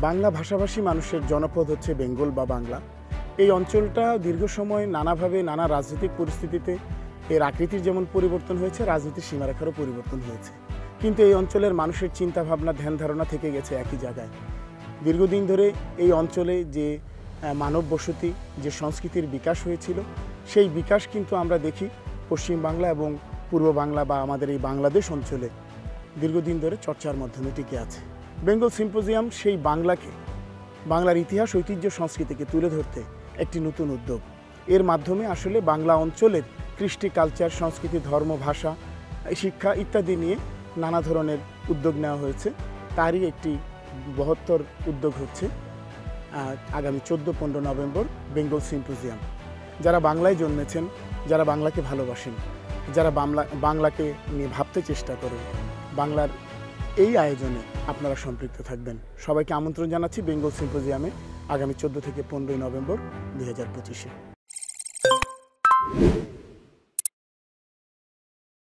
বাংলা ভাষাভাষী মানুষের জনপদ হচ্ছে বেঙ্গল বা বাংলা। এই অঞ্চলটা দীর্ঘ সময় নানাভাবে নানা রাজনৈতিক পরিস্থিতিতে এর আকৃতির যেমন পরিবর্তন হয়েছে, রাজনীতির সীমারেখারও পরিবর্তন হয়েছে, কিন্তু এই অঞ্চলের মানুষের চিন্তাভাবনা ধ্যান ধারণা থেকে গেছে একই জায়গায়। দীর্ঘদিন ধরে এই অঞ্চলে যে মানব বসতি, যে সংস্কৃতির বিকাশ হয়েছিল, সেই বিকাশ কিন্তু আমরা দেখি পশ্চিম বাংলা এবং পূর্ব বাংলা বা আমাদের এই বাংলাদেশ অঞ্চলে দীর্ঘদিন ধরে চর্চার মাধ্যমে টিকে আছে। বেঙ্গল সিম্পোজিয়াম সেই বাংলাকে, বাংলার ইতিহাস, ঐতিহ্য, সংস্কৃতিকে তুলে ধরতে একটি নতুন উদ্যোগ। এর মাধ্যমে আসলে বাংলা অঞ্চলের কৃষ্টি, কালচার, সংস্কৃতি, ধর্ম, ভাষা, শিক্ষা ইত্যাদি নিয়ে নানা ধরনের উদ্যোগ নেওয়া হয়েছে। তারই একটি বৃহত্তর উদ্যোগ হচ্ছে আগামী 14-15 নভেম্বর বেঙ্গল সিম্পোজিয়াম। যারা বাংলায় জন্মেছেন, যারা বাংলাকে ভালোবাসেন, যারা বাংলাকে নিয়ে ভাবতে চেষ্টা করেন, বাংলার এই আয়োজনে আপনারা সম্পৃক্ত থাকবেন। সবাইকে আমন্ত্রণ জানাচ্ছি বেঙ্গল সিম্পোজিয়ামে আগামী 14 থেকে 15 নভেম্বর 2025-এ।